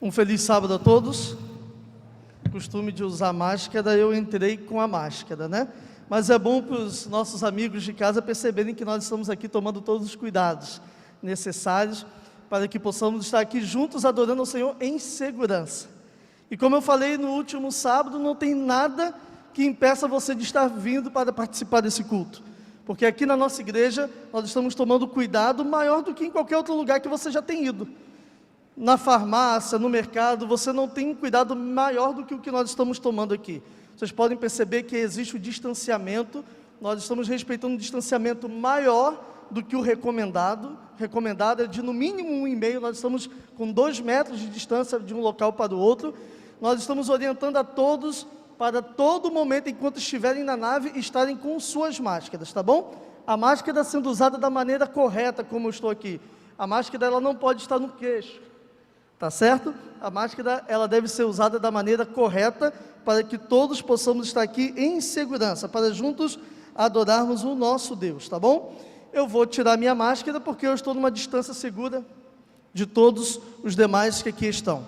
Um feliz sábado a todos. Costume de usar máscara, eu entrei com a máscara, né? Mas é bom para os nossos amigos de casa perceberem que nós estamos aqui tomando todos os cuidados necessários para que possamos estar aqui juntos adorando ao Senhor em segurança. E como eu falei no último sábado, não tem nada que impeça você de estar vindo para participar desse culto. Porque aqui na nossa igreja, nós estamos tomando cuidado maior do que em qualquer outro lugar que você já tem ido. Na farmácia, no mercado, você não tem um cuidado maior do que o que nós estamos tomando aqui. Vocês podem perceber que existe o distanciamento, nós estamos respeitando um distanciamento maior do que o recomendado. Recomendado é de no mínimo 1,5, nós estamos com 2 metros de distância de um local para o outro. Nós estamos orientando a todos para todo momento, enquanto estiverem na nave, estarem com suas máscaras, tá bom? A máscara sendo usada da maneira correta, como eu estou aqui. A máscara ela não pode estar no queixo. Tá certo? A máscara, ela deve ser usada da maneira correta, para que todos possamos estar aqui em segurança, para juntos adorarmos o nosso Deus, tá bom? Eu vou tirar minha máscara, porque eu estou numa distância segura de todos os demais que aqui estão.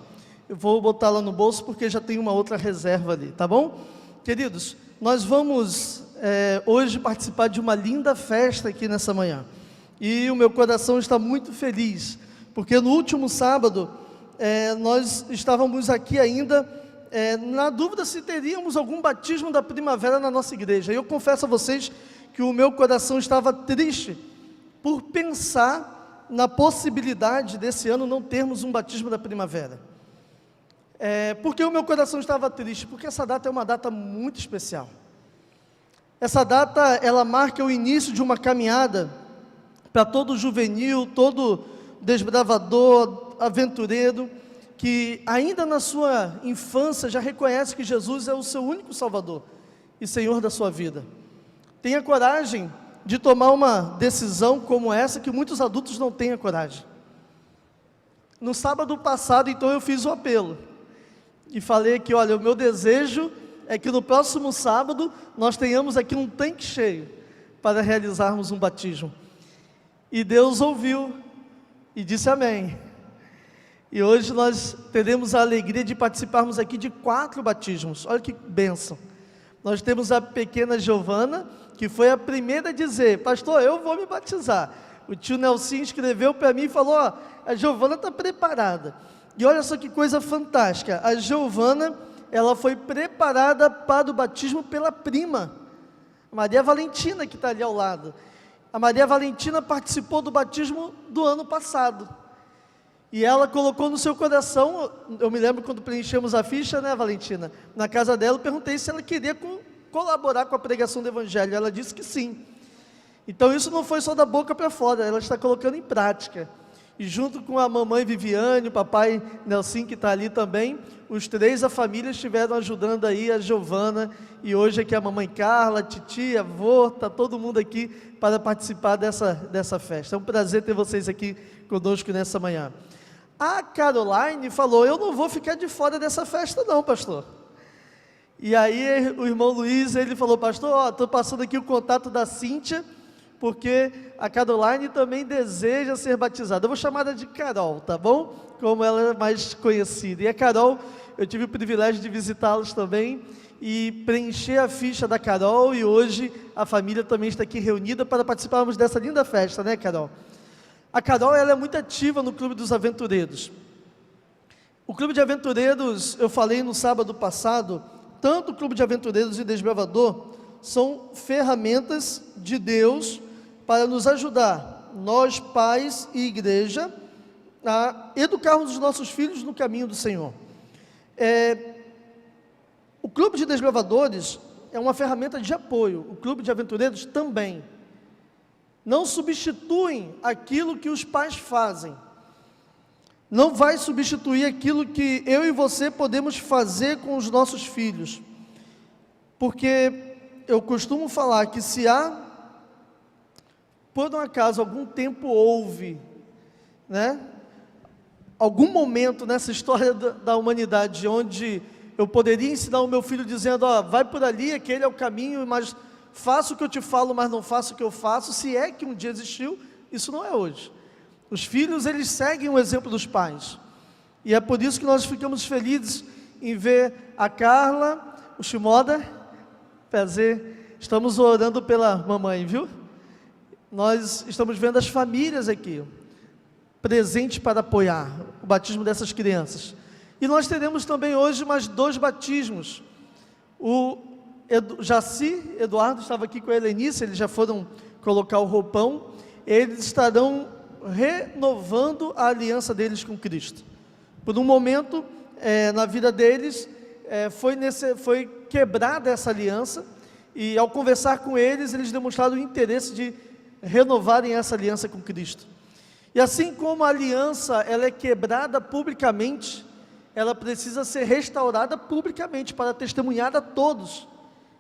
Eu vou botá-la no bolso, porque já tem uma outra reserva ali, tá bom? Queridos, nós vamos hoje participar de uma linda festa aqui nessa manhã, e o meu coração está muito feliz, porque no último sábado, nós estávamos aqui ainda na dúvida se teríamos algum batismo da primavera na nossa igreja. Eu confesso a vocês que o meu coração estava triste por pensar na possibilidade desse ano não termos um batismo da primavera. Por que o meu coração estava triste? Porque essa data é uma data muito especial. Essa data, ela marca o início de uma caminhada para todo juvenil, todo desbravador, aventureiro, que ainda na sua infância já reconhece que Jesus é o seu único Salvador e Senhor da sua vida. Tenha coragem de tomar uma decisão como essa, que muitos adultos não têm a coragem. No sábado passado, então, eu fiz o apelo e falei que, olha, o meu desejo é que no próximo sábado nós tenhamos aqui um tanque cheio para realizarmos um batismo. E Deus ouviu e disse amém. E hoje nós teremos a alegria de participarmos aqui de 4 batismos. Olha que bênção. Nós temos a pequena Giovana, que foi a primeira a dizer: pastor, eu vou me batizar. O tio Nelson escreveu para mim e falou: ó, a Giovana está preparada. E olha só que coisa fantástica. A Giovana, ela foi preparada para o batismo pela prima, Maria Valentina, que está ali ao lado. A Maria Valentina participou do batismo do ano passado. E ela colocou no seu coração, eu me lembro quando preenchemos a ficha, né, Valentina? Na casa dela, eu perguntei se ela queria colaborar com a pregação do Evangelho. Ela disse que sim. Então isso não foi só da boca para fora, ela está colocando em prática. E junto com a mamãe Viviane, o papai Nelson, que está ali também, os 3, a família, estiveram ajudando aí a Giovana. E hoje aqui a mamãe Carla, a titia, avô, está todo mundo aqui para participar dessa festa. É um prazer ter vocês aqui conosco nessa manhã. A Caroline falou: eu não vou ficar de fora dessa festa não, pastor. E aí o irmão Luiz, ele falou: pastor, estou passando aqui o contato da Cíntia, porque a Caroline também deseja ser batizada. Eu vou chamar ela de Carol, tá bom? Como ela é mais conhecida. E a Carol, eu tive o privilégio de visitá-los também e preencher a ficha da Carol, e hoje a família também está aqui reunida para participarmos dessa linda festa, né, Carol? A Carol, ela é muito ativa no Clube dos Aventureiros. O Clube de Aventureiros, eu falei no sábado passado, tanto o Clube de Aventureiros e Desbravador são ferramentas de Deus para nos ajudar, nós pais e igreja, a educarmos os nossos filhos no caminho do Senhor. O Clube de Desbravadores é uma ferramenta de apoio, o Clube de Aventureiros também. Não substituem aquilo que os pais fazem. Não vai substituir aquilo que eu e você podemos fazer com os nossos filhos. Porque eu costumo falar que se há, por um acaso, algum tempo houve, né, algum momento nessa história da humanidade, onde eu poderia ensinar o meu filho dizendo: ó, vai por ali, aquele é o caminho, mas faça o que eu te falo, mas não faça o que eu faço, se é que um dia existiu, isso não é hoje. Os filhos, eles seguem o exemplo dos pais. E é por isso que nós ficamos felizes em ver a Carla, o Shimoda. Prazer, estamos orando pela mamãe, viu? Nós estamos vendo as famílias aqui, presentes para apoiar o batismo dessas crianças. E nós teremos também hoje mais 2 batismos. O Jaci, Eduardo estava aqui com a Helenice, eles já foram colocar o roupão. Eles estarão renovando a aliança deles com Cristo. Por um momento, na vida deles, foi quebrada essa aliança, e ao conversar com eles, eles demonstraram o interesse de renovarem essa aliança com Cristo. E assim como a aliança ela é quebrada publicamente, ela precisa ser restaurada publicamente para testemunhar a todos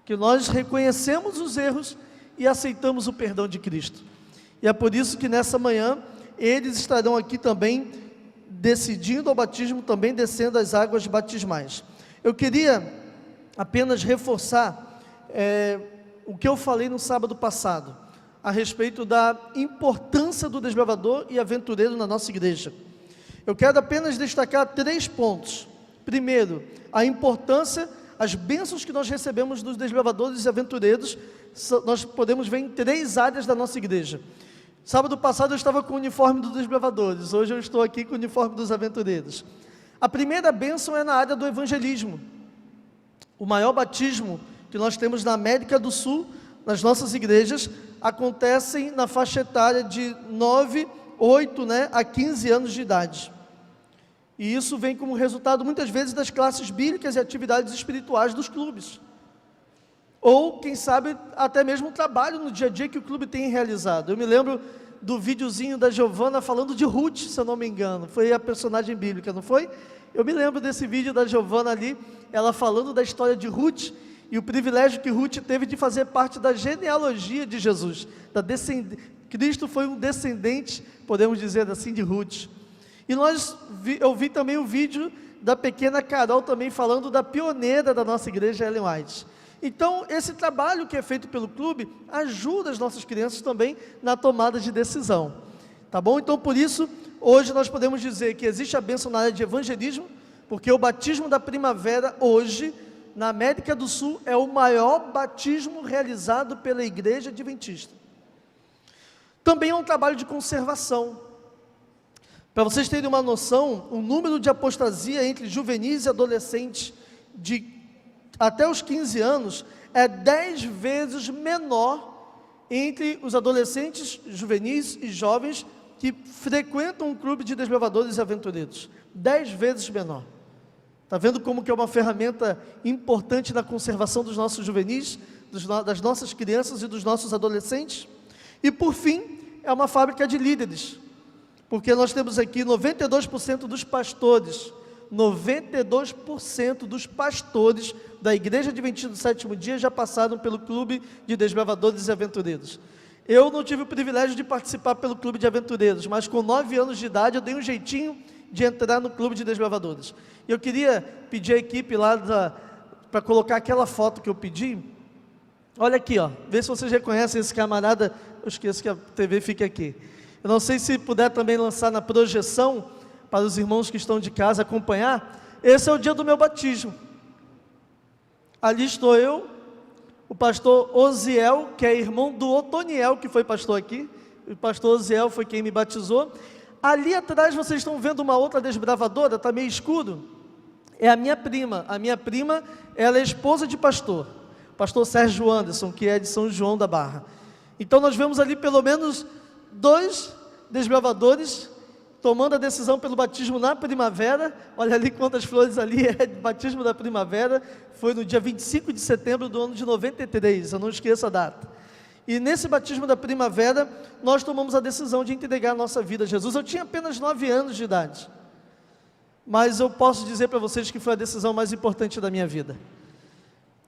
que nós reconhecemos os erros e aceitamos o perdão de Cristo. E é por isso que nessa manhã eles estarão aqui também decidindo ao batismo, também descendo as águas batismais. Eu queria apenas reforçar o que eu falei no sábado passado, a respeito da importância do desbravador e aventureiro na nossa igreja. Eu quero apenas destacar 3 pontos. Primeiro, a importância, as bênçãos que nós recebemos dos desbravadores e aventureiros, nós podemos ver em 3 áreas da nossa igreja. Sábado passado eu estava com o uniforme dos desbravadores, hoje eu estou aqui com o uniforme dos aventureiros. A primeira bênção é na área do evangelismo. O maior batismo que nós temos na América do Sul, nas nossas igrejas, acontecem na faixa etária de 9, 8 a 15 anos de idade. E isso vem como resultado muitas vezes das classes bíblicas e atividades espirituais dos clubes. Ou, quem sabe, até mesmo o trabalho no dia a dia que o clube tem realizado. Eu me lembro do videozinho da Giovana falando de Ruth, se eu não me engano. Foi a personagem bíblica, não foi? Eu me lembro desse vídeo da Giovana ali, ela falando da história de Ruth, e o privilégio que Ruth teve de fazer parte da genealogia de Jesus. Cristo foi um descendente, podemos dizer assim, de Ruth. E eu vi também o vídeo da pequena Carol também falando da pioneira da nossa igreja, Ellen White. Então, esse trabalho que é feito pelo clube ajuda as nossas crianças também na tomada de decisão. Tá bom? Então, por isso, hoje nós podemos dizer que existe a bênção na área de evangelismo, porque o batismo da primavera hoje, na América do Sul, é o maior batismo realizado pela Igreja Adventista. Também é um trabalho de conservação. Para vocês terem uma noção, o número de apostasia entre juvenis e adolescentes até os 15 anos é 10 vezes menor entre os adolescentes, juvenis e jovens que frequentam um clube de desbravadores e aventureiros. 10 vezes menor. Está vendo como que é uma ferramenta importante na conservação dos nossos juvenis, das nossas crianças e dos nossos adolescentes? E por fim, é uma fábrica de líderes, porque nós temos aqui 92% dos pastores, 92% dos pastores da Igreja Adventista do Sétimo Dia já passaram pelo Clube de Desbravadores e Aventureiros. Eu não tive o privilégio de participar pelo Clube de Aventureiros, mas com 9 anos de idade eu dei um jeitinho de entrar no Clube de Desbravadores. E eu queria pedir à equipe lá para colocar aquela foto que eu pedi. Olha aqui, ó, vê se vocês reconhecem esse camarada. Eu esqueço que a TV fica aqui. Eu não sei se puder também lançar na projeção, para os irmãos que estão de casa acompanhar. Esse é o dia do meu batismo. Ali estou eu, o pastor Osiel, que é irmão do Otoniel, que foi pastor aqui. O pastor Osiel foi quem me batizou. Ali atrás vocês estão vendo uma outra desbravadora, está meio escuro. É a minha prima. A minha prima, ela é esposa de pastor Sérgio Anderson, que é de São João da Barra. Então nós vemos ali pelo menos 2 desbravadores tomando a decisão pelo batismo na primavera. Olha ali quantas flores ali, é de batismo da primavera. Foi no dia 25 de setembro do ano de 93, eu não esqueço a data. E nesse batismo da primavera, nós tomamos a decisão de entregar a nossa vida a Jesus. Eu tinha apenas 9 anos de idade, mas eu posso dizer para vocês que foi a decisão mais importante da minha vida.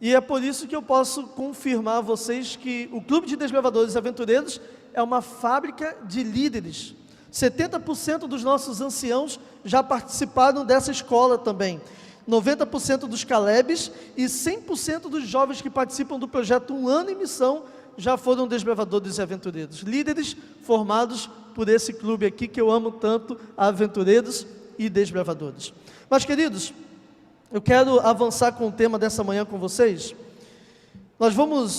E é por isso que eu posso confirmar a vocês que o Clube de Desbravadores e Aventureiros é uma fábrica de líderes. 70% dos nossos anciãos já participaram dessa escola também. 90% dos Calebes e 100% dos jovens que participam do projeto Um Ano em Missão já foram desbravadores e aventureiros. Líderes formados por esse clube aqui que eu amo tanto, Aventureiros e desbravadores. Mas, queridos, eu quero avançar com o tema dessa manhã com vocês.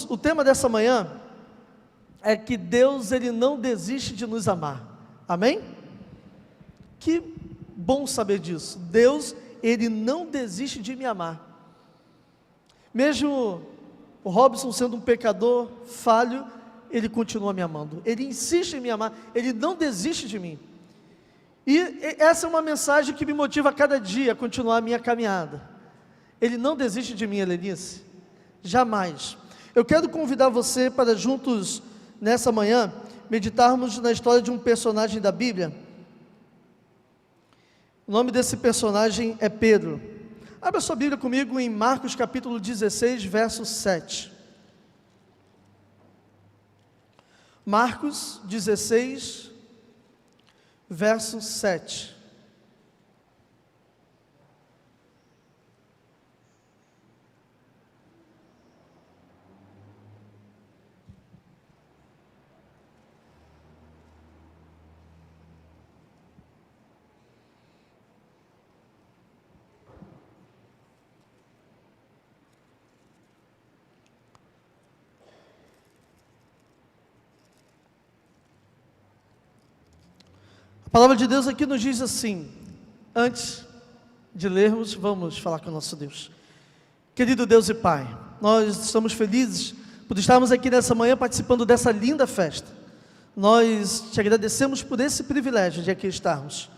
O tema dessa manhã é que Deus, Ele não desiste de nos amar. Amém? Que bom saber disso. Deus, Ele não desiste de me amar. Mesmo o Robson sendo um pecador falho, Ele continua me amando. Ele insiste em me amar. Ele não desiste de mim. E essa é uma mensagem que me motiva a cada dia a continuar a minha caminhada. Ele não desiste de mim, Helenice. Jamais. Eu quero convidar você para juntos, nessa manhã, meditarmos na história de um personagem da Bíblia. O nome desse personagem é Pedro. Abra sua Bíblia comigo em Marcos capítulo 16, verso 7. Marcos 16, verso 7. A palavra de Deus aqui nos diz assim, antes de lermos, vamos falar com o nosso Deus. Querido Deus e Pai, nós estamos felizes por estarmos aqui nessa manhã participando dessa linda festa. Nós te agradecemos por esse privilégio de aqui estarmos.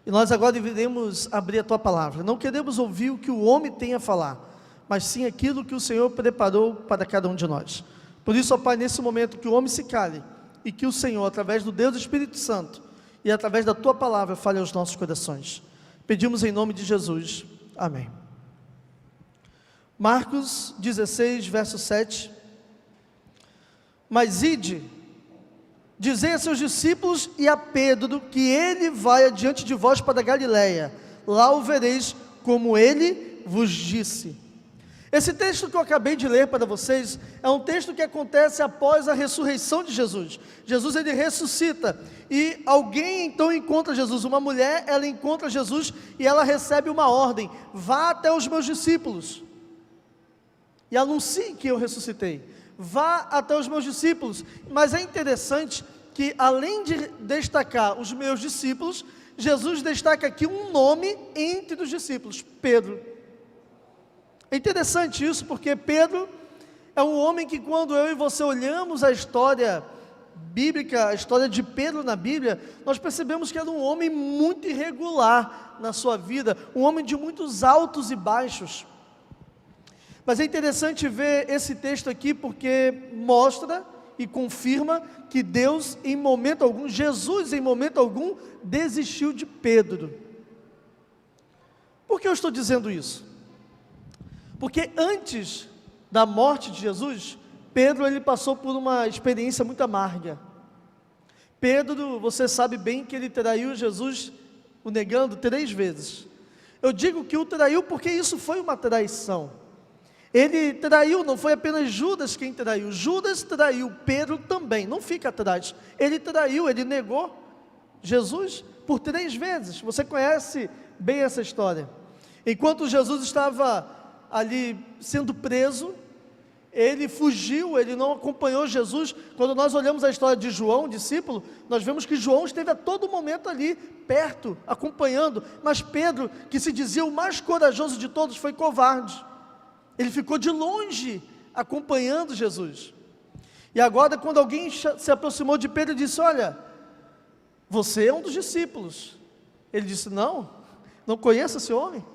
E nós agora iremos abrir a Tua palavra. Não queremos ouvir o que o homem tem a falar, mas sim aquilo que o Senhor preparou para cada um de nós. Por isso, ó Pai, nesse momento que o homem se cale e que o Senhor, através do Deus Espírito Santo, e através da Tua palavra, fale aos nossos corações. Pedimos em nome de Jesus. Amém. Marcos 16, verso 7. Mas ide, dizei a seus discípulos e a Pedro, que ele vai adiante de vós para a Galileia. Lá o vereis, como ele vos disse. Esse texto que eu acabei de ler para vocês, é um texto que acontece após a ressurreição de Jesus. Jesus, ele ressuscita, e alguém então encontra Jesus, uma mulher, ela encontra Jesus, e ela recebe uma ordem: vá até os meus discípulos, e anuncie que eu ressuscitei, vá até os meus discípulos. Mas é interessante que, além de destacar os meus discípulos, Jesus destaca aqui um nome entre os discípulos: Pedro. É interessante isso, porque Pedro é um homem que, quando eu e você olhamos a história bíblica, a história de Pedro na Bíblia, nós percebemos que era um homem muito irregular na sua vida, um homem de muitos altos e baixos. Mas é interessante ver esse texto aqui, porque mostra e confirma que Deus, em momento algum, Jesus em momento algum, desistiu de Pedro. Por que eu estou dizendo isso? Porque antes da morte de Jesus, Pedro, ele passou por uma experiência muito amarga. Pedro, você sabe bem que ele traiu Jesus, o negando 3 vezes. Eu digo que o traiu porque isso foi uma traição. Ele traiu, não foi apenas Judas quem traiu. Judas traiu, Pedro também, não fica atrás. Ele traiu, ele negou Jesus por 3 vezes. Você conhece bem essa história. Enquanto Jesus estava ali sendo preso, ele fugiu, ele não acompanhou Jesus. Quando nós olhamos a história de João, discípulo, nós vemos que João esteve a todo momento ali, perto, acompanhando, mas Pedro, que se dizia o mais corajoso de todos, foi covarde. Ele ficou de longe, acompanhando Jesus. E agora, quando alguém se aproximou de Pedro e disse: olha, você é um dos discípulos. Ele disse: não conheço esse homem.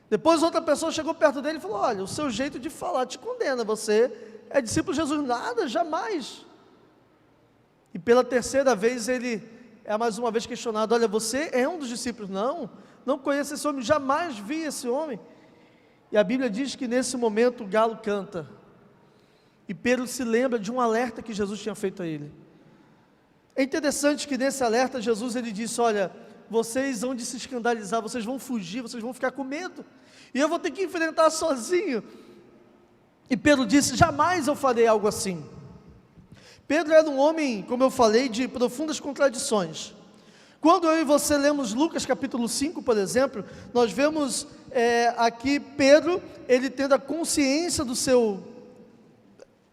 Depois outra pessoa chegou perto dele e falou: olha, o seu jeito de falar te condena, você é discípulo de Jesus. Nada, jamais. E pela 3ª vez ele é mais uma vez questionado: olha, você é um dos discípulos? Não conheço esse homem, jamais vi esse homem. E a Bíblia diz que nesse momento o galo canta, e Pedro se lembra de um alerta que Jesus tinha feito a ele. É interessante que nesse alerta Jesus, ele disse: olha, vocês vão de se escandalizar, vocês vão fugir, vocês vão ficar com medo, e eu vou ter que enfrentar sozinho. E Pedro disse: jamais eu farei algo assim. Pedro era um homem, como eu falei, de profundas contradições. Quando eu e você lemos Lucas capítulo 5, por exemplo, nós vemos aqui Pedro, ele tendo a consciência do seu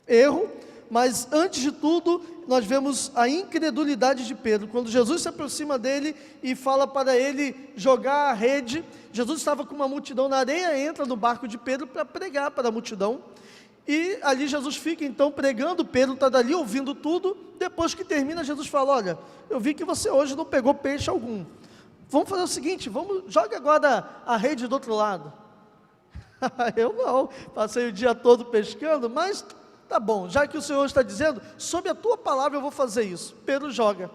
erro, mas antes de tudo, nós vemos a incredulidade de Pedro. Quando Jesus se aproxima dele e fala para ele jogar a rede, Jesus estava com uma multidão na areia, entra no barco de Pedro para pregar para a multidão, e ali Jesus fica então pregando, Pedro está dali ouvindo tudo. Depois que termina, Jesus fala: olha, eu vi que você hoje não pegou peixe algum, vamos fazer o seguinte, joga agora a rede do outro lado. Eu não, passei o dia todo pescando, mas tá bom, já que o Senhor está dizendo, sob a tua palavra eu vou fazer isso. Pedro joga.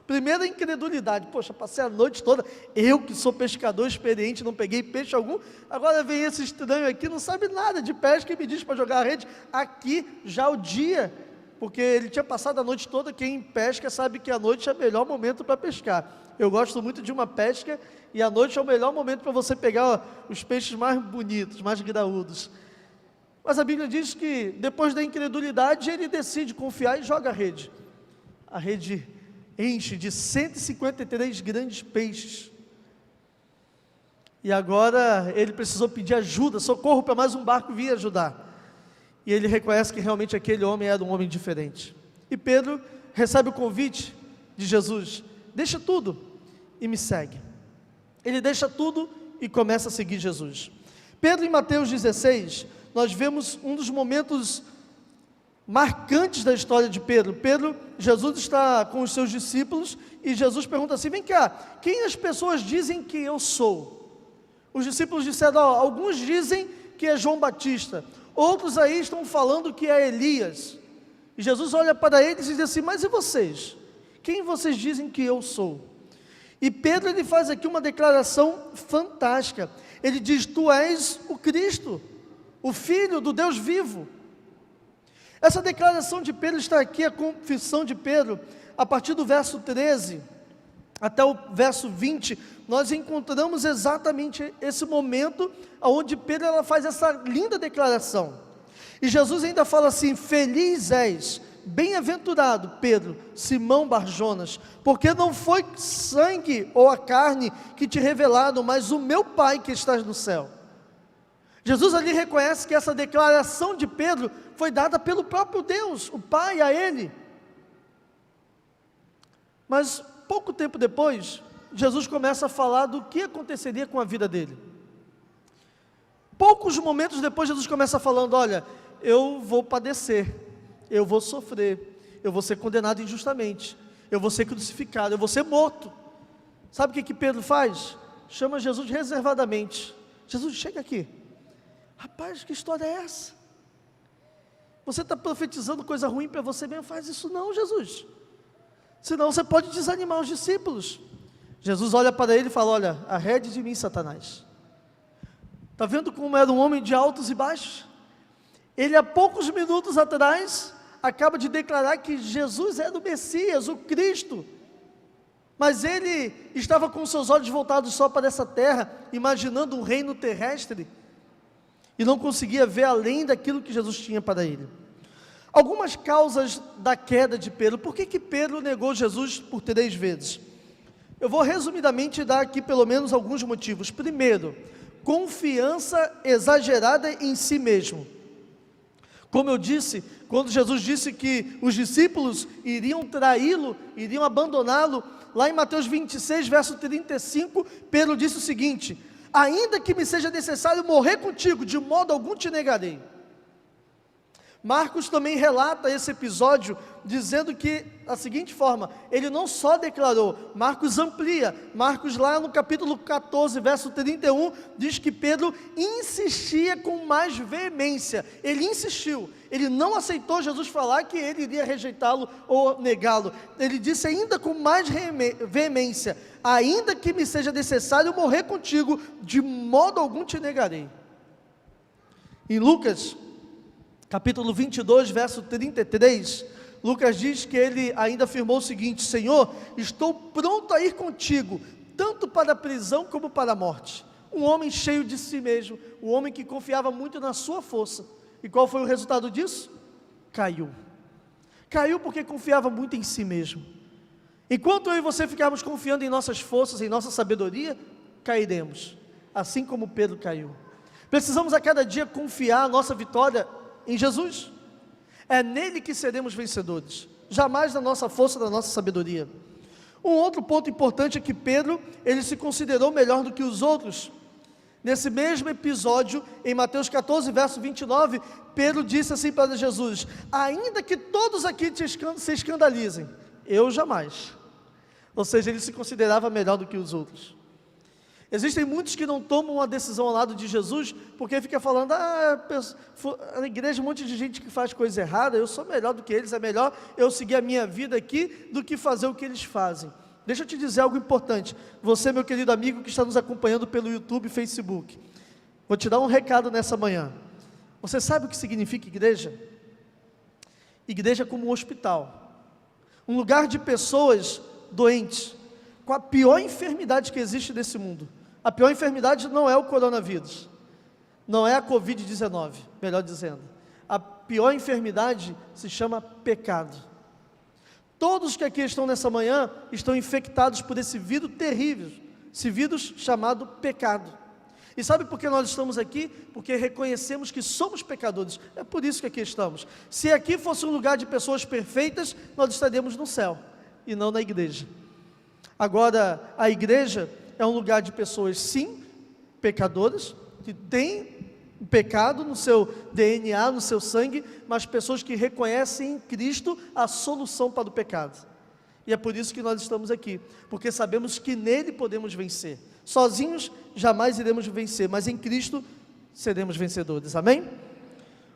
Primeira incredulidade: poxa, passei a noite toda, eu que sou pescador experiente, não peguei peixe algum, agora vem esse estranho aqui, não sabe nada de pesca e me diz para jogar a rede, aqui já o dia, porque ele tinha passado a noite toda. Quem pesca sabe que a noite é o melhor momento para pescar. Eu gosto muito de uma pesca, e a noite é o melhor momento para você pegar os peixes mais bonitos, mais graúdos. Mas a Bíblia diz que depois da incredulidade, ele decide confiar e joga a rede. A rede enche de 153 grandes peixes. E agora ele precisou pedir ajuda, socorro, para mais um barco vir ajudar. E ele reconhece que realmente aquele homem era um homem diferente. E Pedro recebe o convite de Jesus: deixa tudo e me segue. Ele deixa tudo e começa a seguir Jesus. Pedro, em Mateus 16, nós vemos um dos momentos marcantes da história de Pedro. Jesus está com os seus discípulos e Jesus pergunta assim: vem cá, quem as pessoas dizem que eu sou? Os discípulos disseram: alguns dizem que é João Batista, outros aí estão falando que é Elias. E Jesus olha para eles e diz assim: mas e vocês? Quem vocês dizem que eu sou? E Pedro, ele faz aqui uma declaração fantástica. Ele diz: tu és o Cristo, o Filho do Deus vivo. Essa declaração de Pedro está aqui, a confissão de Pedro, a partir do verso 13 até o verso 20, nós encontramos exatamente esse momento onde Pedro faz essa linda declaração. E Jesus ainda fala assim: feliz és, bem-aventurado Pedro, Simão Barjonas, porque não foi sangue ou a carne que te revelaram, mas o meu Pai que estás no céu. Jesus ali reconhece que essa declaração de Pedro foi dada pelo próprio Deus, o Pai, a ele. Mas pouco tempo depois, Jesus começa a falar do que aconteceria com a vida dele. Poucos momentos depois, Jesus começa falando: olha, eu vou padecer, eu vou sofrer, eu vou ser condenado injustamente, eu vou ser crucificado, eu vou ser morto. Sabe o que Pedro faz? Chama Jesus reservadamente: Jesus, chega aqui. Rapaz, que história é essa? Você está profetizando coisa ruim para você mesmo? Faz isso não, Jesus, senão você pode desanimar os discípulos. Jesus olha para ele e fala: olha, arrede de mim, Satanás. Está vendo como era um homem de altos e baixos? Ele há poucos minutos atrás acaba de declarar que Jesus era o Messias, o Cristo, mas ele estava com seus olhos voltados só para essa terra, imaginando um reino terrestre, e não conseguia ver além daquilo que Jesus tinha para ele. Algumas causas da queda de Pedro. Por que Pedro negou Jesus por 3 vezes? Eu vou resumidamente dar aqui pelo menos alguns motivos. Primeiro, confiança exagerada em si mesmo. Como eu disse, quando Jesus disse que os discípulos iriam traí-lo, iriam abandoná-lo, lá em Mateus 26, verso 35, Pedro disse o seguinte: ainda que me seja necessário morrer contigo, de modo algum te negarei. Marcos também relata esse episódio, dizendo que, da seguinte forma, ele não só declarou, Marcos amplia. Marcos lá no capítulo 14, verso 31, diz que Pedro insistia com mais veemência. Ele insistiu, ele não aceitou Jesus falar que ele iria rejeitá-lo ou negá-lo. Ele disse ainda com mais veemência: ainda que me seja necessário morrer contigo, de modo algum te negarei. Em Lucas capítulo 22, verso 33, Lucas diz que ele ainda afirmou o seguinte: Senhor, estou pronto a ir contigo, tanto para a prisão como para a morte. Um homem cheio de si mesmo, um homem que confiava muito na sua força. E qual foi o resultado disso? Caiu porque confiava muito em si mesmo. Enquanto eu e você ficarmos confiando em nossas forças, em nossa sabedoria, cairemos, assim como Pedro caiu. Precisamos a cada dia confiar a nossa vitória em Jesus. É nele que seremos vencedores, jamais na nossa força, na nossa sabedoria. Um outro ponto importante é que Pedro, ele se considerou melhor do que os outros. Nesse mesmo episódio, em Mateus 14, verso 29, Pedro disse assim para Jesus: ainda que todos aqui se escandalizem, eu jamais. Ou seja, ele se considerava melhor do que os outros. Existem muitos que não tomam uma decisão ao lado de Jesus, porque fica falando, a igreja, um monte de gente que faz coisa errada, eu sou melhor do que eles, é melhor eu seguir a minha vida aqui, do que fazer o que eles fazem. Deixa eu te dizer algo importante, você, meu querido amigo, que está nos acompanhando pelo YouTube e Facebook, vou te dar um recado nessa manhã. Você sabe o que significa igreja? Igreja é como um hospital, um lugar de pessoas doentes, com a pior enfermidade que existe nesse mundo. A pior enfermidade não é o coronavírus, não é a Covid-19, melhor dizendo. A pior enfermidade se chama pecado. Todos que aqui estão nessa manhã estão infectados por esse vírus terrível, esse vírus chamado pecado. E sabe por que nós estamos aqui? Porque reconhecemos que somos pecadores, é por isso que aqui estamos. Se aqui fosse um lugar de pessoas perfeitas, nós estaríamos no céu, e não na igreja. Agora, a igreja é um lugar de pessoas, sim, pecadoras, que têm pecado no seu DNA, no seu sangue, mas pessoas que reconhecem em Cristo a solução para o pecado. E é por isso que nós estamos aqui, porque sabemos que nele podemos vencer. Sozinhos jamais iremos vencer, mas em Cristo seremos vencedores, amém?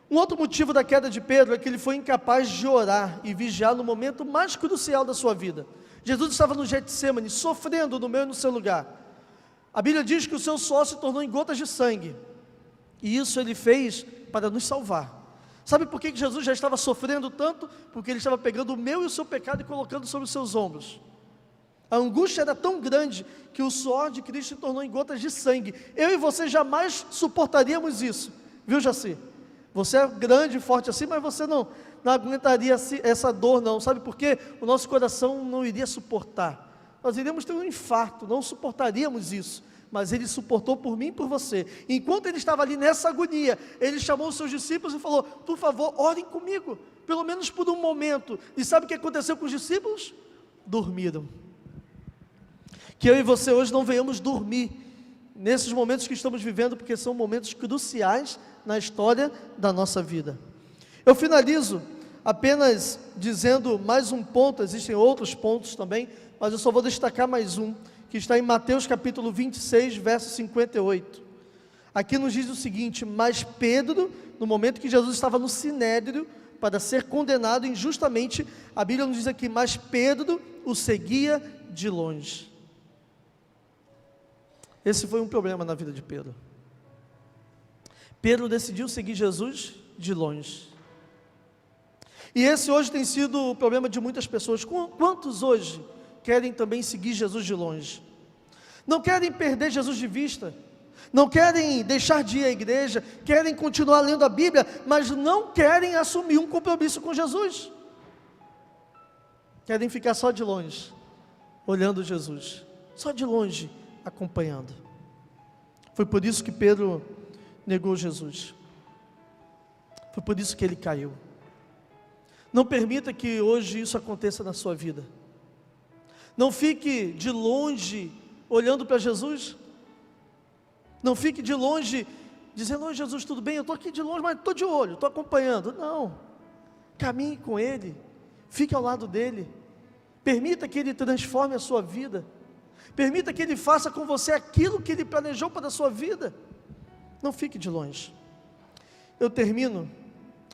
Um outro motivo da queda de Pedro é que ele foi incapaz de orar e vigiar no momento mais crucial da sua vida. Jesus estava no Getsêmani, sofrendo no meu e no seu lugar. A Bíblia diz que o seu suor se tornou em gotas de sangue, e isso ele fez para nos salvar. Sabe por que Jesus já estava sofrendo tanto? Porque ele estava pegando o meu e o seu pecado e colocando sobre os seus ombros. A angústia era tão grande que o suor de Cristo se tornou em gotas de sangue. Eu e você jamais suportaríamos isso, viu, Jaci? Você é grande e forte assim, mas você não aguentaria essa dor não, sabe por quê? O nosso coração não iria suportar, nós iríamos ter um infarto, não suportaríamos isso, mas ele suportou por mim e por você. Enquanto ele estava ali nessa agonia, ele chamou os seus discípulos e falou, por favor, orem comigo, pelo menos por um momento. E sabe o que aconteceu com os discípulos? Dormiram. Que eu e você hoje não venhamos dormir nesses momentos que estamos vivendo, porque são momentos cruciais na história da nossa vida. Eu finalizo apenas dizendo mais um ponto, existem outros pontos também, mas eu só vou destacar mais um, que está em Mateus capítulo 26, verso 58. Aqui nos diz o seguinte, mas Pedro, no momento que Jesus estava no Sinédrio, para ser condenado injustamente, a Bíblia nos diz aqui, mas Pedro o seguia de longe. Esse foi um problema na vida de Pedro. Pedro decidiu seguir Jesus de longe. E esse hoje tem sido o problema de muitas pessoas. Quantos hoje querem também seguir Jesus de longe? Não querem perder Jesus de vista, não querem deixar de ir à igreja, querem continuar lendo a Bíblia, mas não querem assumir um compromisso com Jesus. Querem ficar só de longe, olhando Jesus, só de longe, acompanhando. Foi por isso que Pedro negou Jesus. Foi por isso que ele caiu. Não permita que hoje isso aconteça na sua vida. Não fique de longe olhando para Jesus. Não fique de longe dizendo, oi Jesus, tudo bem? Eu estou aqui de longe, mas estou de olho, estou acompanhando. Não, caminhe com Ele, fique ao lado dEle. Permita que Ele transforme a sua vida. Permita que Ele faça com você aquilo que Ele planejou para a sua vida. Não fique de longe. Eu termino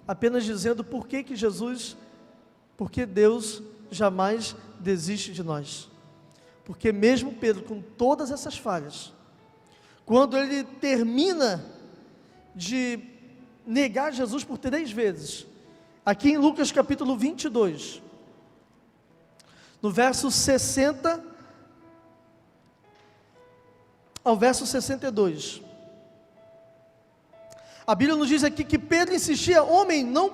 apenas dizendo por que Deus jamais desiste de nós. Porque mesmo Pedro, com todas essas falhas, quando ele termina de negar Jesus por 3 vezes, aqui em Lucas capítulo 22, no verso 60 ao verso 62, a Bíblia nos diz aqui que Pedro insistia, homem, não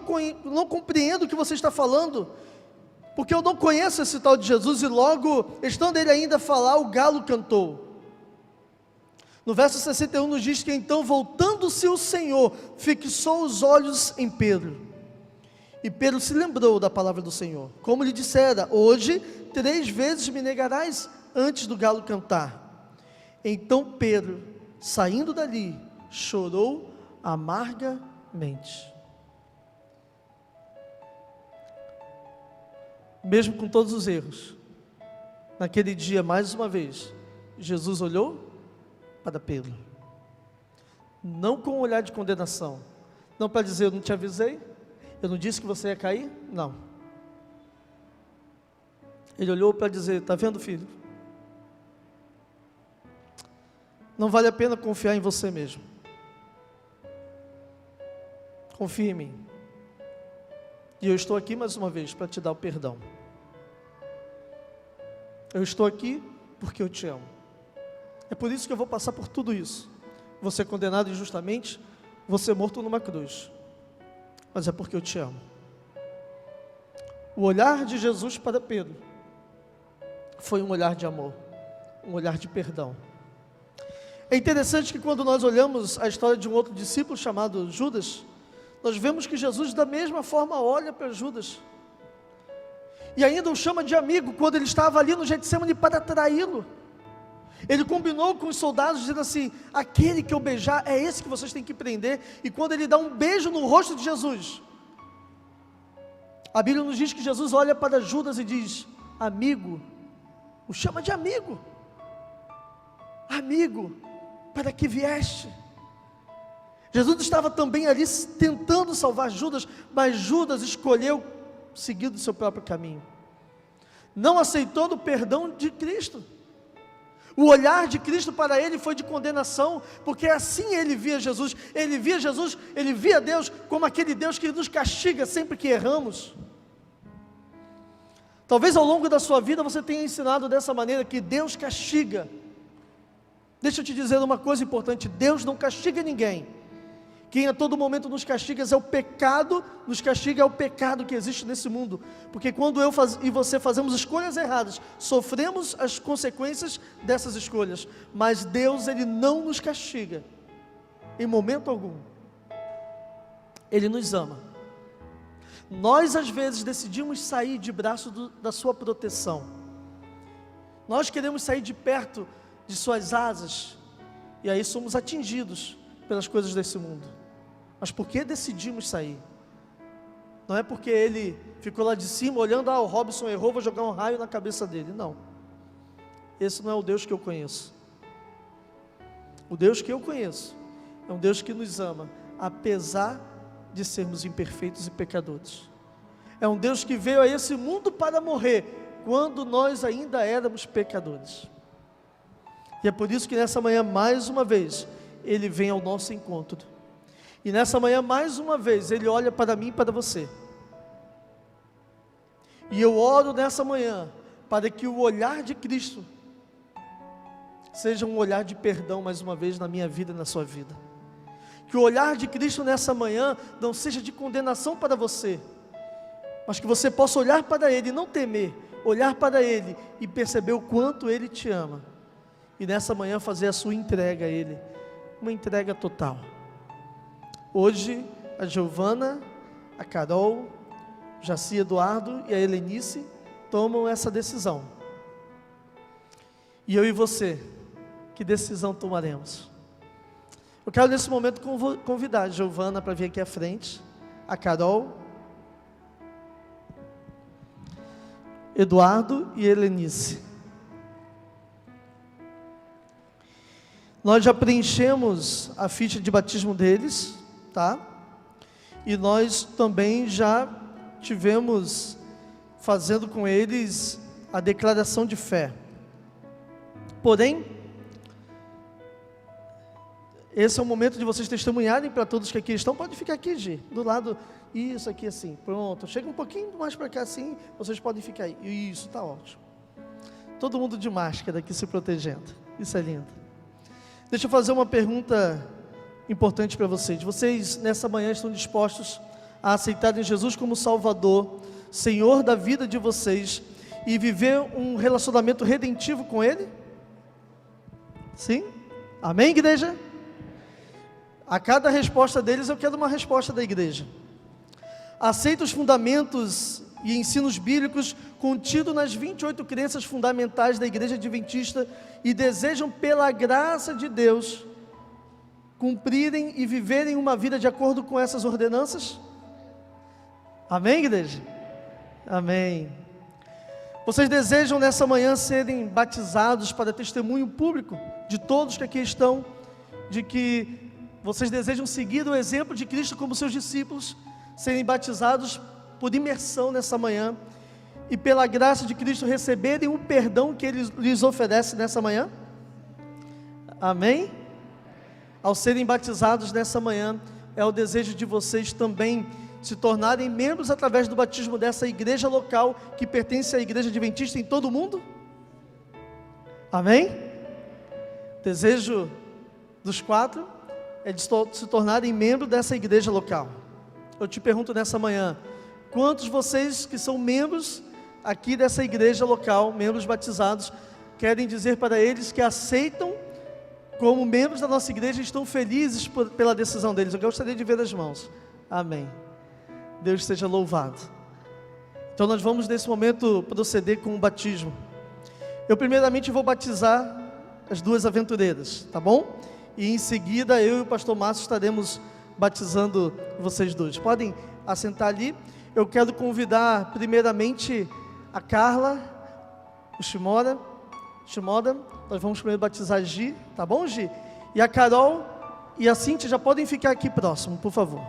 compreendo o que você está falando. porque eu não conheço esse tal de Jesus. E logo, estando ele ainda a falar, o galo cantou. No verso 61 nos diz que então, voltando-se o Senhor, fixou os olhos em Pedro. E Pedro se lembrou da palavra do Senhor, como lhe dissera: hoje 3 vezes me negarás antes do galo cantar. Então Pedro, saindo dali, chorou amargamente. Mesmo com todos os erros, naquele dia, mais uma vez, Jesus olhou para Pedro, não com um olhar de condenação, não para dizer: eu não te avisei, eu não disse que você ia cair, não. Ele olhou para dizer: está vendo, filho? Não vale a pena confiar em você mesmo. Confie em mim. E eu estou aqui mais uma vez para te dar o perdão. Eu estou aqui porque eu te amo. É por isso que eu vou passar por tudo isso. Vou ser condenado injustamente, vou ser morto numa cruz. Mas é porque eu te amo. O olhar de Jesus para Pedro foi um olhar de amor, um olhar de perdão. É interessante que quando nós olhamos a história de um outro discípulo chamado Judas, nós vemos que Jesus da mesma forma olha para Judas, e ainda o chama de amigo, quando ele estava ali no Getsemane para traí-lo. Ele combinou com os soldados, dizendo assim: aquele que eu beijar, é esse que vocês têm que prender. E quando ele dá um beijo no rosto de Jesus, a Bíblia nos diz que Jesus olha para Judas e diz: amigo, o chama de amigo. Amigo, para que vieste? Jesus estava também ali tentando salvar Judas, mas Judas escolheu seguir o seu próprio caminho, não aceitou o perdão de Cristo. O olhar de Cristo para ele foi de condenação, porque assim ele via Jesus, ele via Deus como aquele Deus que nos castiga sempre que erramos. Talvez ao longo da sua vida você tenha ensinado dessa maneira, que Deus castiga. Deixa eu te dizer uma coisa importante: Deus não castiga ninguém. Quem a todo momento nos castiga é o pecado, nos castiga é o pecado que existe nesse mundo, porque quando eu e você fazemos escolhas erradas, sofremos as consequências dessas escolhas, mas Deus, Ele não nos castiga, em momento algum. Ele nos ama. Nós às vezes decidimos sair de braço da sua proteção, nós queremos sair de perto de suas asas, e aí somos atingidos pelas coisas desse mundo. Mas por que decidimos sair? Não é porque ele ficou lá de cima olhando: o Robson errou, vou jogar um raio na cabeça dele. Não, esse não é o Deus que eu conheço. O Deus que eu conheço é um Deus que nos ama, apesar de sermos imperfeitos e pecadores. É um Deus que veio a esse mundo para morrer, quando nós ainda éramos pecadores. E é por isso que nessa manhã, mais uma vez, Ele vem ao nosso encontro. E nessa manhã, mais uma vez, Ele olha para mim e para você. E eu oro nessa manhã, para que o olhar de Cristo seja um olhar de perdão, mais uma vez, na minha vida e na sua vida. Que o olhar de Cristo nessa manhã não seja de condenação para você, mas que você possa olhar para Ele e não temer, olhar para Ele e perceber o quanto Ele te ama. E nessa manhã fazer a sua entrega a Ele, uma entrega total. Hoje a Giovana, a Carol, o Jaci Eduardo e a Helenice tomam essa decisão. E eu e você, que decisão tomaremos? Eu quero nesse momento convidar a Giovana para vir aqui à frente, a Carol, Eduardo e Helenice. Nós já preenchemos a ficha de batismo deles, tá? E nós também já tivemos fazendo com eles a declaração de fé. Porém, esse é o momento de vocês testemunharem para todos que aqui estão. Pode ficar aqui, Gi, do lado, isso aqui assim, pronto. Chega um pouquinho mais para cá assim, vocês podem ficar aí. Isso, está ótimo. Todo mundo de máscara aqui se protegendo, isso é lindo. Deixa eu fazer uma pergunta importante para vocês. Vocês nessa manhã estão dispostos a aceitarem Jesus como Salvador, Senhor da vida de vocês e viver um relacionamento redentivo com Ele? Sim? Amém, igreja? A cada resposta deles eu quero uma resposta da igreja. Aceita os fundamentos e ensinos bíblicos contidos nas 28 crenças fundamentais da Igreja Adventista e desejam, pela graça de Deus, cumprirem e viverem uma vida de acordo com essas ordenanças? Amém, igreja? Amém. Vocês desejam nessa manhã serem batizados para testemunho público de todos que aqui estão, de que vocês desejam seguir o exemplo de Cristo como seus discípulos, serem batizados por imersão nessa manhã e pela graça de Cristo receberem o perdão que Ele lhes oferece nessa manhã? Amém? Ao serem batizados nessa manhã, é o desejo de vocês também se tornarem membros através do batismo dessa igreja local que pertence à Igreja Adventista em todo o mundo? Amém? O desejo dos 4 é de se tornarem membros dessa igreja local. Eu te pergunto nessa manhã, quantos de vocês que são membros aqui dessa igreja local, membros batizados, querem dizer para eles que aceitam como membros da nossa igreja e estão felizes pela decisão deles? Eu gostaria de ver as mãos. Amém. Deus seja louvado. Então nós vamos nesse momento proceder com o batismo. Eu primeiramente vou batizar as 2 aventureiras, tá bom? E em seguida eu e o pastor Márcio estaremos batizando vocês 2. Podem assentar ali. Eu quero convidar primeiramente a Carla, o Shimoda, nós vamos primeiro batizar a Gi, tá bom, Gi? E a Carol e a Cíntia já podem ficar aqui próximo, por favor.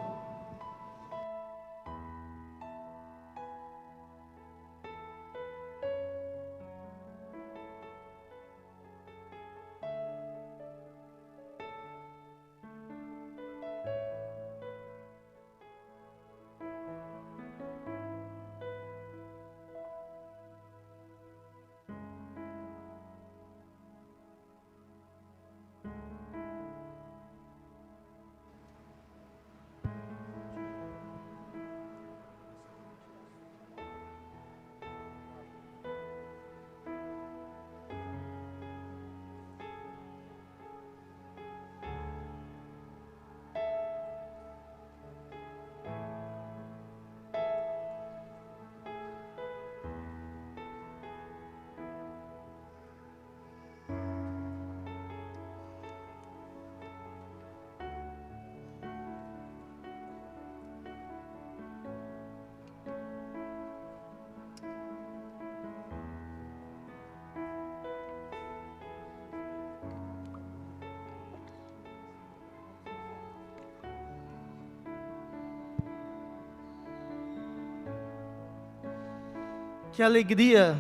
Que alegria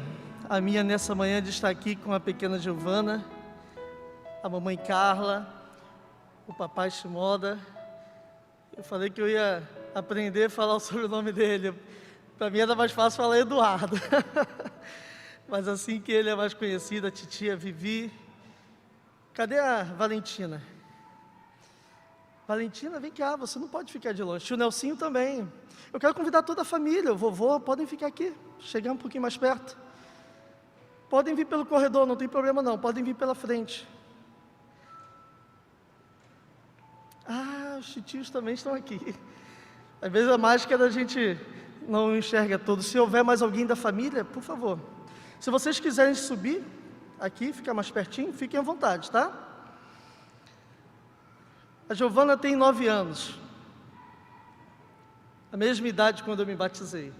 a minha nessa manhã de estar aqui com a pequena Giovana, a mamãe Carla, o papai Shimoda. Eu falei que eu ia aprender a falar o sobrenome dele. Para mim era mais fácil falar Eduardo. Mas assim que ele é mais conhecido, a titia Vivi. Cadê a Valentina? Valentina, vem cá, você não pode ficar de longe. Tio Nelsinho também. Eu quero convidar toda a família, o vovô, podem ficar aqui, chegar um pouquinho mais perto. Podem vir pelo corredor, não tem problema não, podem vir pela frente. Ah, os titios também estão aqui. Às vezes a máscara a gente não enxerga todos. Se houver mais alguém da família, por favor. Se vocês quiserem subir aqui, ficar mais pertinho, fiquem à vontade, tá? A Giovana tem 9 anos. A mesma idade quando eu me batizei.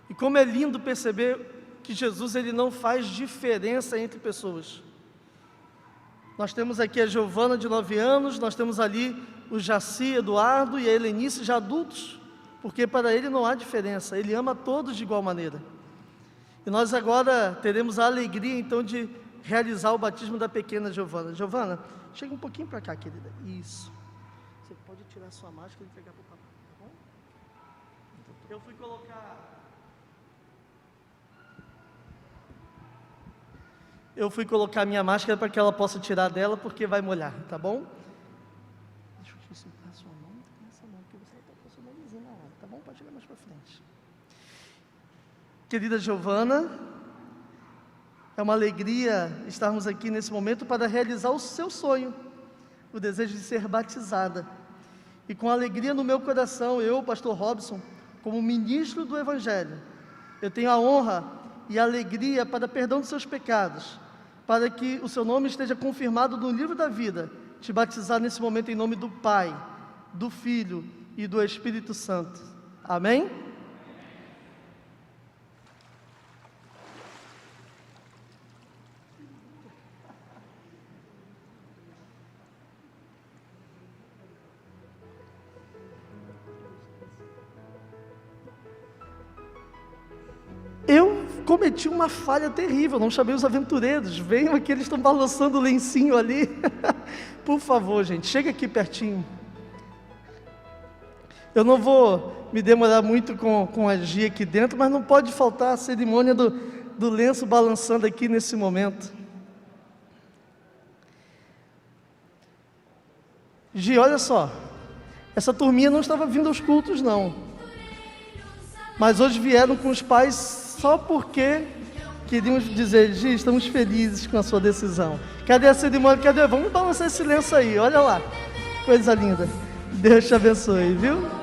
E como é lindo perceber que Jesus ele não faz diferença entre pessoas. Nós temos aqui a Giovana de 9 anos, nós temos ali o Jaci, Eduardo e a Helenice já adultos, porque para ele não há diferença, ele ama todos de igual maneira. E nós agora teremos a alegria então de realizar o batismo da pequena Giovana. Giovana, chega um pouquinho para cá, querida. Isso. Você pode tirar sua máscara e entregar para o papai, tá bom? Eu fui colocar minha máscara para que ela possa tirar dela, porque vai molhar, tá bom? Deixa eu te sentar a sua mão, essa mão que você está com a sua mãozinha na hora, tá bom? Pode chegar mais para frente. Querida Giovana, é uma alegria estarmos aqui nesse momento para realizar o seu sonho, o desejo de ser batizada. E com alegria no meu coração, eu, pastor Robson, como ministro do Evangelho, eu tenho a honra e a alegria para perdão dos seus pecados, para que o seu nome esteja confirmado no livro da vida, te batizar nesse momento em nome do Pai, do Filho e do Espírito Santo. Amém? Eu cometi uma falha terrível, não chamei os aventureiros. Venham aqui, eles estão balançando o lencinho ali. Por favor, gente, chega aqui pertinho. Eu não vou me demorar muito com a Gia aqui dentro, mas não pode faltar a cerimônia do lenço balançando aqui nesse momento. Gia, olha só, essa turminha não estava vindo aos cultos não, mas hoje vieram com os pais só porque queríamos dizer: Gia, estamos felizes com a sua decisão. Cadê a cerimônia? Cadê? Vamos balançar esse lenço aí, olha lá, coisa linda. Deus te abençoe, viu?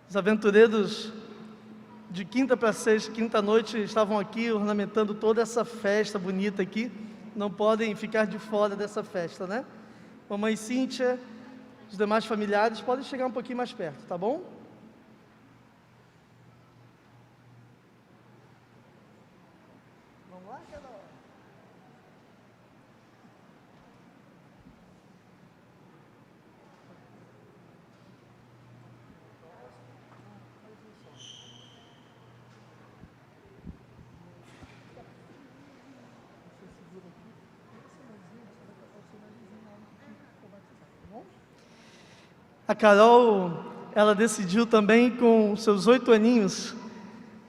Os aventureiros de quinta para sexta, quinta noite, estavam aqui ornamentando toda essa festa bonita aqui. Não podem ficar de fora dessa festa, né? Mamãe Cíntia, os demais familiares, podem chegar um pouquinho mais perto, tá bom? Vamos lá, Carol? A Carol, ela decidiu também com seus 8 aninhos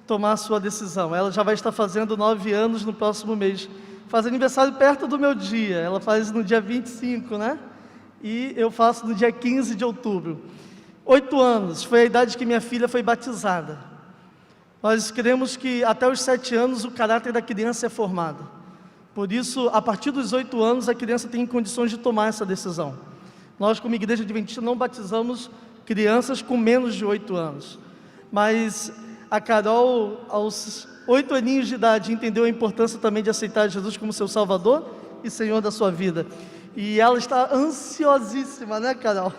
tomar a sua decisão. Ela já vai estar fazendo 9 anos no próximo mês. Faz aniversário perto do meu dia, ela faz no dia 25, né? E eu faço no dia 15 de outubro. 8 anos, foi a idade que minha filha foi batizada. Nós queremos que até os 7 anos o caráter da criança é formado. Por isso, a partir dos 8 anos, a criança tem condições de tomar essa decisão. Nós, como Igreja Adventista, não batizamos crianças com menos de 8 anos. Mas a Carol, aos 8 aninhos de idade, entendeu a importância também de aceitar Jesus como seu Salvador e Senhor da sua vida. E ela está ansiosíssima, né, Carol?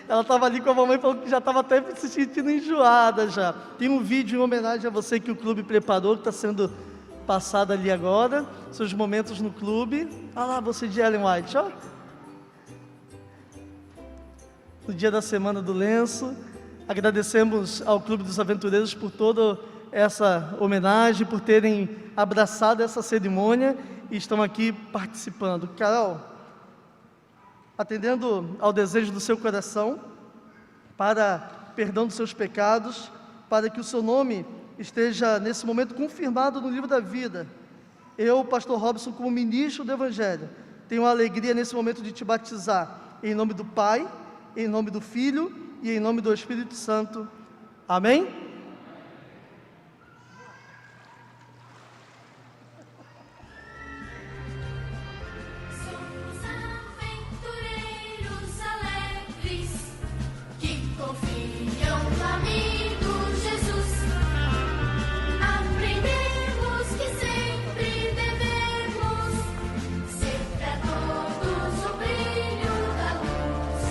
Ela estava ali com a mamãe falando que já estava até se sentindo enjoada já. Tem um vídeo em homenagem a você que o clube preparou, que está sendo passado ali agora. Seus momentos no clube. Olha lá você de Ellen White, ó. No dia da Semana do Lenço, agradecemos ao Clube dos Aventureiros por toda essa homenagem, por terem abraçado essa cerimônia e estão aqui participando. Carol, atendendo ao desejo do seu coração, para perdão dos seus pecados, para que o seu nome esteja nesse momento confirmado no livro da vida, eu, pastor Robson, como ministro do Evangelho, tenho a alegria nesse momento de te batizar em nome do Pai, em nome do Filho e em nome do Espírito Santo. Amém? Somos aventureiros alegres que confiam no amigo Jesus. Aprendemos que sempre devemos ser para todos o brilho da luz.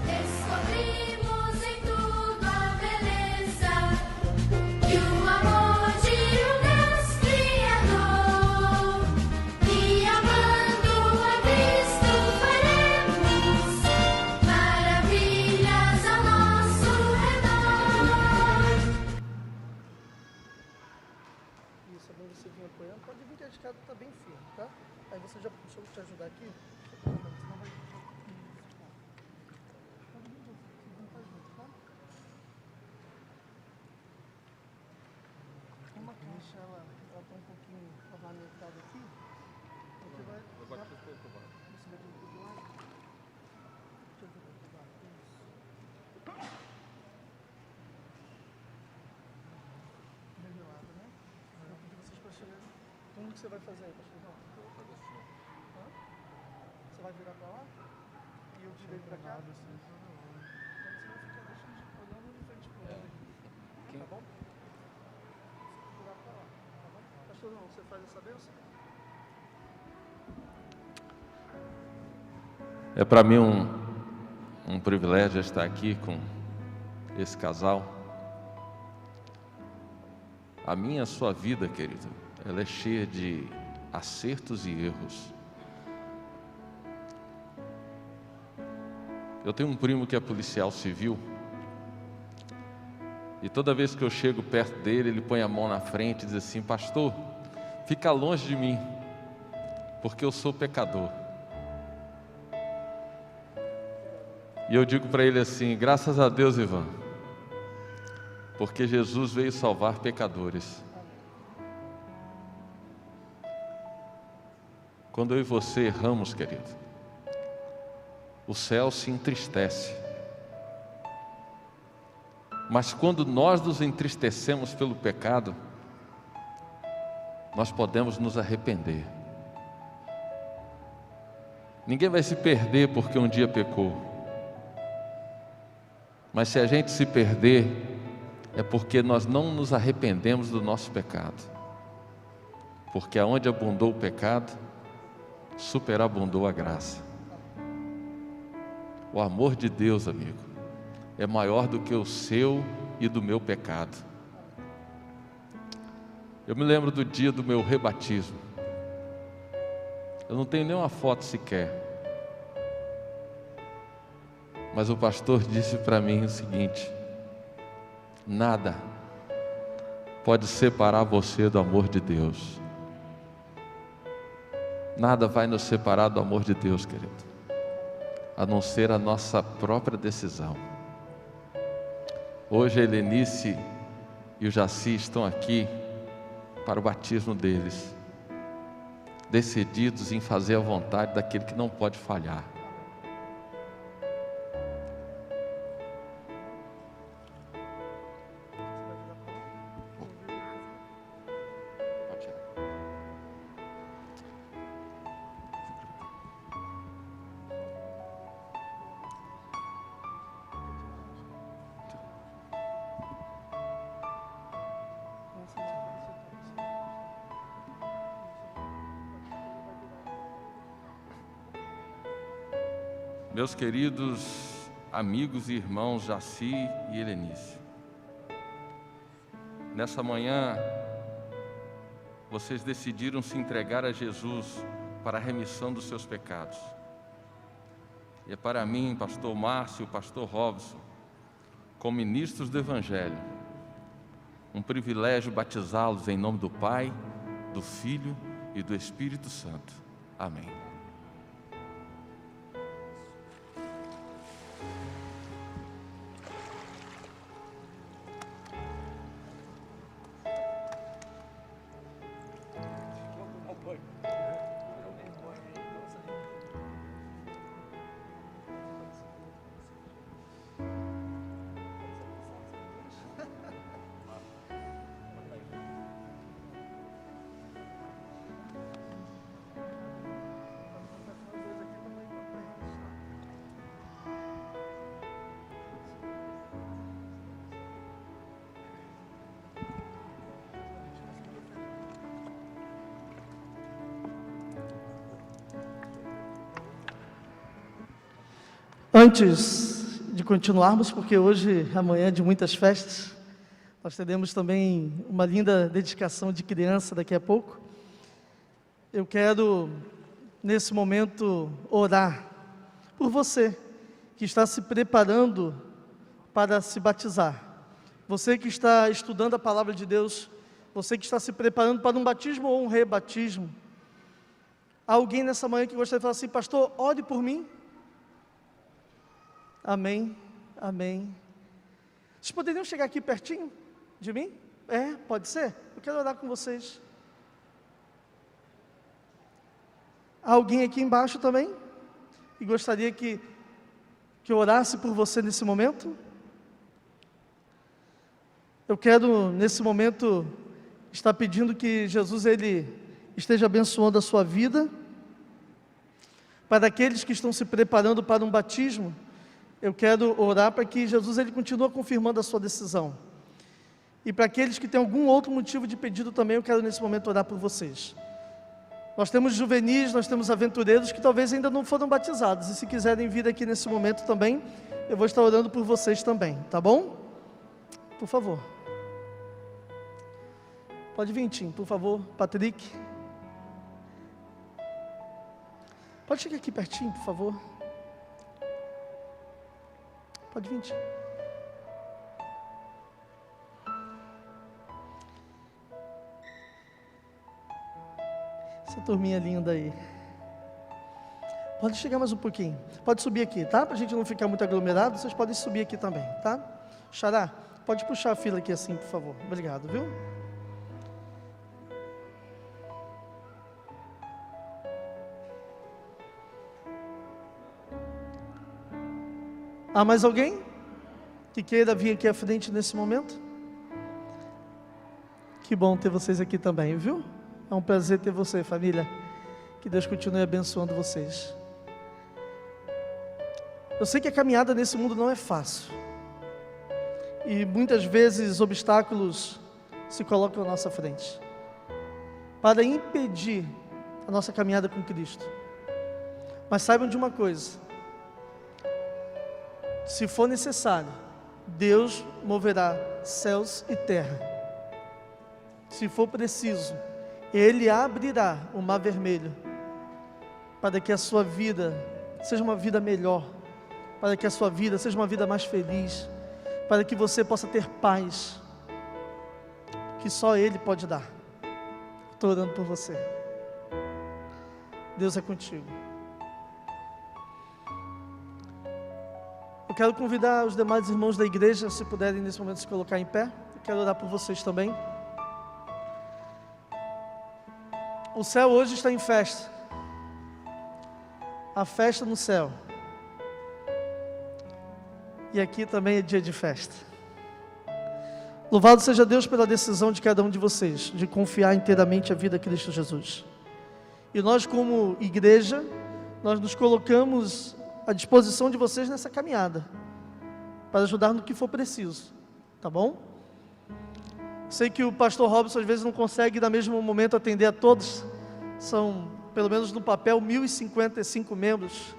Descobrimos em tudo a beleza. Como que você vai fazer aí, pastor João? Você vai virar para lá? E eu direito para cá? Então você vai ficar deixando olhando de frente para o lado aqui. Tá bom? Virar para lá, tá bom? Pastor João, você faz essa bênção? É para mim um privilégio estar aqui com esse casal. A minha, a sua vida, querido, ela é cheia de acertos e erros. Eu tenho um primo que é policial civil, e toda vez que eu chego perto dele, ele põe a mão na frente e diz assim: pastor, fica longe de mim, porque eu sou pecador. E eu digo para ele assim: graças a Deus, Ivan, porque Jesus veio salvar pecadores. Quando eu e você erramos, querido, o céu se entristece. Mas quando nós nos entristecemos pelo pecado, nós podemos nos arrepender. Ninguém vai se perder porque um dia pecou. Mas se a gente se perder, é porque nós não nos arrependemos do nosso pecado. Porque aonde abundou o pecado, superabundou a graça. O amor de Deus, amigo, é maior do que o seu e do meu pecado. Eu me lembro do dia do meu rebatismo. Eu não tenho nenhuma foto sequer. Mas o pastor disse para mim o seguinte: nada pode separar você do amor de Deus. Nada vai nos separar do amor de Deus, querido, a não ser a nossa própria decisão. Hoje a Helenice e o Jaci estão aqui para o batismo deles, decididos em fazer a vontade daquele que não pode falhar. Meus queridos amigos e irmãos Jaci e Helenice, nessa manhã vocês decidiram se entregar a Jesus para a remissão dos seus pecados. E é para mim, pastor Márcio e pastor Robson, como ministros do Evangelho, um privilégio batizá-los em nome do Pai, do Filho e do Espírito Santo. Amém. Antes de continuarmos, porque hoje é manhã de muitas festas, nós teremos também uma linda dedicação de criança daqui a pouco. Eu quero, nesse momento, orar por você que está se preparando para se batizar. Você que está estudando a palavra de Deus, você que está se preparando para um batismo ou um rebatismo. Há alguém nessa manhã que gostaria de falar assim: pastor, ore por mim. Amém, amém. Vocês poderiam chegar aqui pertinho de mim? Pode ser? Eu quero orar com vocês. Há alguém aqui embaixo também? e gostaria que eu orasse por você nesse momento? Eu quero, nesse momento, estar pedindo que Jesus, Ele esteja abençoando a sua vida. Para aqueles que estão se preparando para um batismo, eu quero orar para que Jesus, Ele continue confirmando a sua decisão. E para aqueles que têm algum outro motivo de pedido também, eu quero nesse momento orar por vocês. Nós temos juvenis, nós temos aventureiros que talvez ainda não foram batizados, e se quiserem vir aqui nesse momento também, eu vou estar orando por vocês também, tá bom? Por favor. Pode vir, Tim, por favor, Patrick. Pode chegar aqui pertinho, por favor. Pode vir, Tim. Essa turminha linda aí. Pode chegar mais um pouquinho. Pode subir aqui, tá? Para a gente não ficar muito aglomerado, vocês podem subir aqui também, tá? Xará, pode puxar a fila aqui assim, por favor. Obrigado, viu? Há mais alguém que queira vir aqui à frente nesse momento? Que bom ter vocês aqui também, viu? É um prazer ter você, família. Que Deus continue abençoando vocês. Eu sei que a caminhada nesse mundo não é fácil. E muitas vezes obstáculos se colocam à nossa frente para impedir a nossa caminhada com Cristo. Mas saibam de uma coisa: se for necessário, Deus moverá céus e terra. Se for preciso, Ele abrirá o mar vermelho, para que a sua vida seja uma vida melhor, para que a sua vida seja uma vida mais feliz, para que você possa ter paz, que só Ele pode dar. Estou orando por você. Deus é contigo. Eu quero convidar os demais irmãos da igreja, se puderem nesse momento se colocar em pé. Eu quero orar por vocês também. O céu hoje está em festa. A festa no céu. E aqui também é dia de festa. Louvado seja Deus pela decisão de cada um de vocês, de confiar inteiramente a vida a Cristo Jesus. E nós, como igreja, nós nos colocamos à disposição de vocês nessa caminhada, para ajudar no que for preciso, tá bom? Sei que o pastor Robson às vezes não consegue no mesmo momento atender a todos, são pelo menos no papel 1055 membros,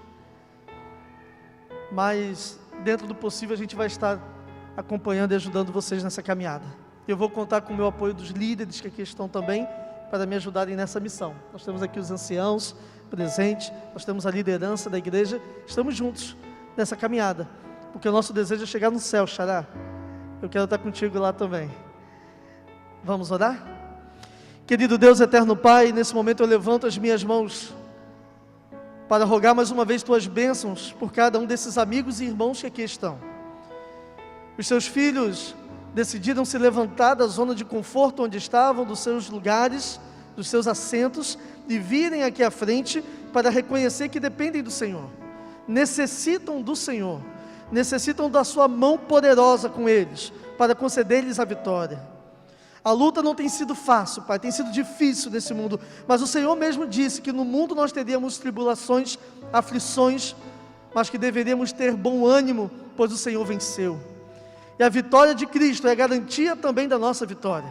mas dentro do possível a gente vai estar acompanhando e ajudando vocês nessa caminhada. Eu vou contar com o meu apoio dos líderes que aqui estão também, para me ajudarem nessa missão. Nós temos aqui os anciãos presentes, nós temos a liderança da igreja, estamos juntos nessa caminhada, porque o nosso desejo é chegar no céu, Xará. Eu quero estar contigo lá também. Vamos orar? Querido Deus, eterno Pai, nesse momento eu levanto as minhas mãos para rogar mais uma vez tuas bênçãos por cada um desses amigos e irmãos que aqui estão. Os seus filhos decidiram se levantar da zona de conforto onde estavam, dos seus lugares, dos seus assentos, e virem aqui à frente para reconhecer que dependem do Senhor, necessitam do Senhor, necessitam da sua mão poderosa com eles, para conceder-lhes a vitória. A luta não tem sido fácil, Pai, tem sido difícil nesse mundo, mas o Senhor mesmo disse que no mundo nós teríamos tribulações, aflições, mas que deveríamos ter bom ânimo, pois o Senhor venceu. E a vitória de Cristo é a garantia também da nossa vitória.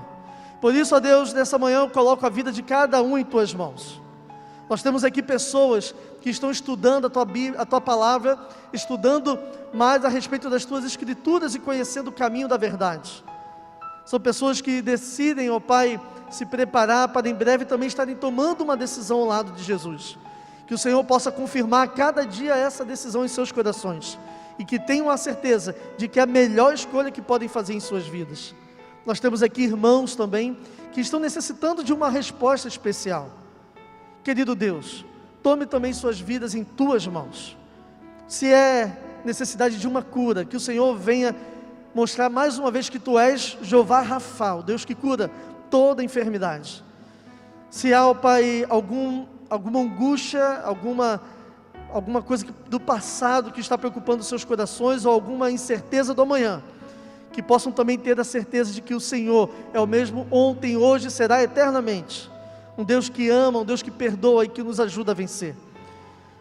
Por isso, ó Deus, nessa manhã eu coloco a vida de cada um em Tuas mãos. Nós temos aqui pessoas que estão estudando a Tua Bíblia, a Tua Palavra, estudando mais a respeito das Tuas Escrituras e conhecendo o caminho da verdade. São pessoas que decidem, ó Pai, se preparar para em breve também estarem tomando uma decisão ao lado de Jesus. Que o Senhor possa confirmar a cada dia essa decisão em seus corações, e que tenham a certeza de que é a melhor escolha que podem fazer em suas vidas. Nós temos aqui irmãos também que estão necessitando de uma resposta especial. Querido Deus, tome também suas vidas em Tuas mãos. Se é necessidade de uma cura, que o Senhor venha mostrar mais uma vez que Tu és Jeová Rafa, o Deus que cura toda enfermidade. Se há, ó Pai, alguma angústia, alguma alguma coisa do passado que está preocupando os seus corações, ou alguma incerteza do amanhã, que possam também ter a certeza de que o Senhor é o mesmo ontem, hoje e será eternamente. Um Deus que ama, um Deus que perdoa e que nos ajuda a vencer.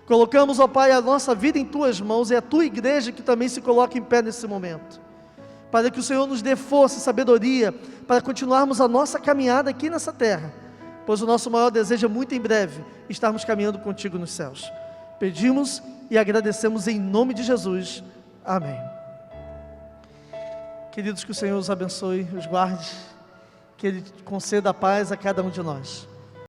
Colocamos, ó Pai, a nossa vida em Tuas mãos, e a Tua igreja que também se coloca em pé nesse momento, para que o Senhor nos dê força e sabedoria para continuarmos a nossa caminhada aqui nessa terra, pois o nosso maior desejo é muito em breve estarmos caminhando contigo nos céus. Pedimos e agradecemos em nome de Jesus. Amém. Queridos, que o Senhor os abençoe, os guarde, que Ele conceda a paz a cada um de nós.